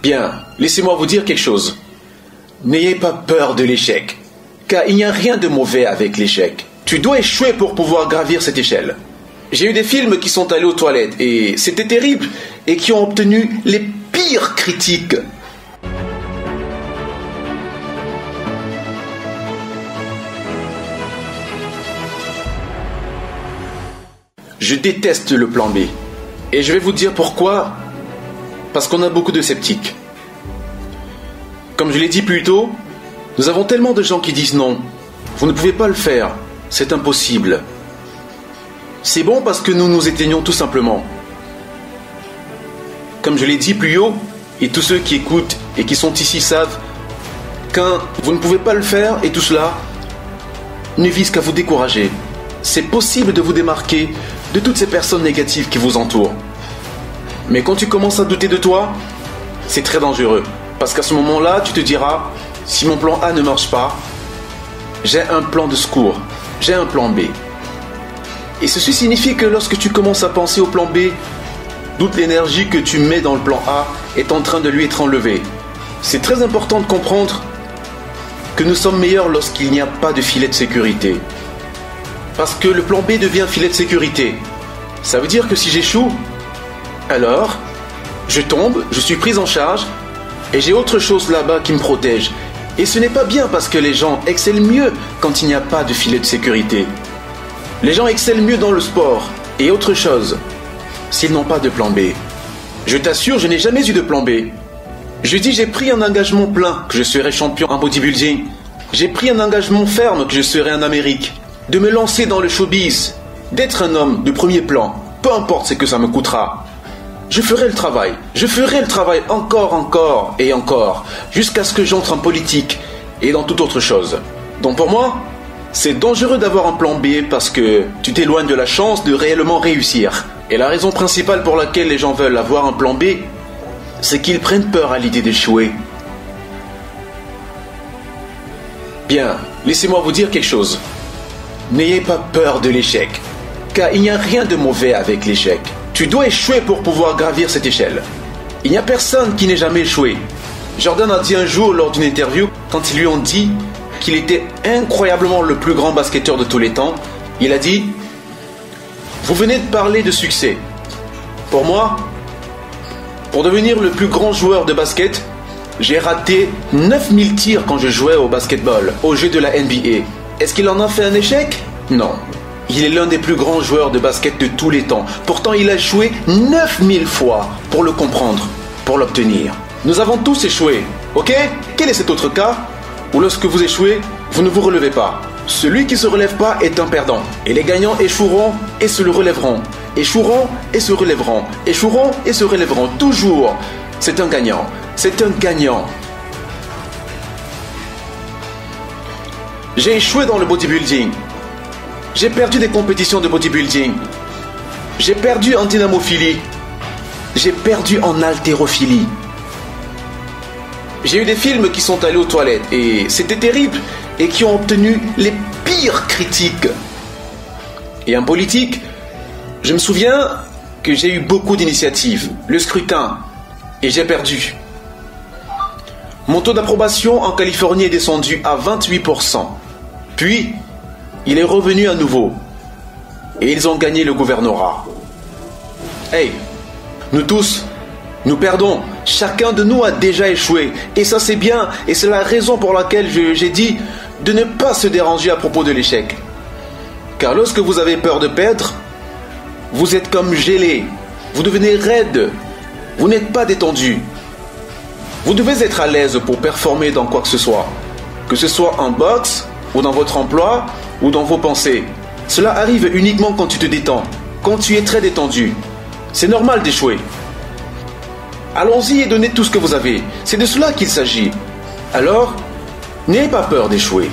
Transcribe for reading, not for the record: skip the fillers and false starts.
Bien, laissez-moi vous dire quelque chose. N'ayez pas peur de l'échec, car il n'y a rien de mauvais avec l'échec. Tu dois échouer pour pouvoir gravir cette échelle. J'ai eu des films qui sont allés aux toilettes et c'était terrible et qui ont obtenu les pires critiques. Je déteste le plan B. Et je vais vous dire pourquoi. Parce qu'on a beaucoup de sceptiques. Comme je l'ai dit plus tôt, nous avons tellement de gens qui disent non. Vous ne pouvez pas le faire. C'est impossible. C'est bon parce que nous nous éteignons tout simplement. Comme je l'ai dit plus haut, et tous ceux qui écoutent et qui sont ici savent, quand vous ne pouvez pas le faire et tout cela ne vise qu'à vous décourager. C'est possible de vous démarquer de toutes ces personnes négatives qui vous entourent. Mais quand tu commences à douter de toi, c'est très dangereux. Parce qu'à ce moment-là, tu te diras, si mon plan A ne marche pas, j'ai un plan de secours, j'ai un plan B. Et ceci signifie que lorsque tu commences à penser au plan B, toute l'énergie que tu mets dans le plan A est en train de lui être enlevée. C'est très important de comprendre que nous sommes meilleurs lorsqu'il n'y a pas de filet de sécurité. Parce que le plan B devient filet de sécurité. Ça veut dire que si j'échoue, alors je tombe, je suis pris en charge et j'ai autre chose là-bas qui me protège. Et ce n'est pas bien parce que les gens excellent mieux quand il n'y a pas de filet de sécurité. Les gens excellent mieux dans le sport et autre chose s'ils n'ont pas de plan B. Je t'assure, je n'ai jamais eu de plan B. Je dis j'ai pris un engagement plein que je serai champion en bodybuilding. J'ai pris un engagement ferme que je serai en Amérique. De me lancer dans le showbiz, d'être un homme de premier plan, peu importe ce que ça me coûtera. Je ferai le travail encore et encore, jusqu'à ce que j'entre en politique et dans toute autre chose. Donc pour moi, c'est dangereux d'avoir un plan B parce que tu t'éloignes de la chance de réellement réussir. Et la raison principale pour laquelle les gens veulent avoir un plan B, c'est qu'ils prennent peur à l'idée d'échouer. Bien, laissez-moi vous dire quelque chose. N'ayez pas peur de l'échec, car il n'y a rien de mauvais avec l'échec. Tu dois échouer pour pouvoir gravir cette échelle. Il n'y a personne qui n'ait jamais échoué. Jordan a dit un jour lors d'une interview, quand ils lui ont dit qu'il était incroyablement le plus grand basketteur de tous les temps, il a dit « Vous venez de parler de succès. Pour moi, pour devenir le plus grand joueur de basket, j'ai raté 9000 tirs quand je jouais au basketball, au jeu de la NBA. Est-ce qu'il en a fait un échec? Non. Il est l'un des plus grands joueurs de basket de tous les temps. Pourtant, il a échoué 9000 fois pour le comprendre, pour l'obtenir. Nous avons tous échoué, ok? Quel est cet autre cas où lorsque vous échouez, vous ne vous relevez pas? Celui qui ne se relève pas est un perdant. Et les gagnants échoueront et se le relèveront. Échoueront et se relèveront. Échoueront et se relèveront. Toujours. C'est un gagnant. C'est un gagnant. J'ai échoué dans le bodybuilding. J'ai perdu des compétitions de bodybuilding. J'ai perdu en dynamophilie. J'ai perdu en haltérophilie. J'ai eu des films qui sont allés aux toilettes et c'était terrible et qui ont obtenu les pires critiques. Et en politique, je me souviens que j'ai eu beaucoup d'initiatives, le scrutin, et j'ai perdu. Mon taux d'approbation en Californie est descendu à 28%. Puis, il est revenu à nouveau. Et ils ont gagné le gouvernorat. Hey, nous tous, nous perdons. Chacun de nous a déjà échoué. Et ça c'est bien. Et c'est la raison pour laquelle j'ai dit de ne pas se déranger à propos de l'échec. Car lorsque vous avez peur de perdre, vous êtes comme gelé. Vous devenez raide. Vous n'êtes pas détendu. Vous devez être à l'aise pour performer dans quoi que ce soit. Que ce soit en boxe, ou dans votre emploi, ou dans vos pensées. Cela arrive uniquement quand tu te détends, quand tu es très détendu. C'est normal d'échouer. Allons-y et donnez tout ce que vous avez. C'est de cela qu'il s'agit. Alors, n'ayez pas peur d'échouer.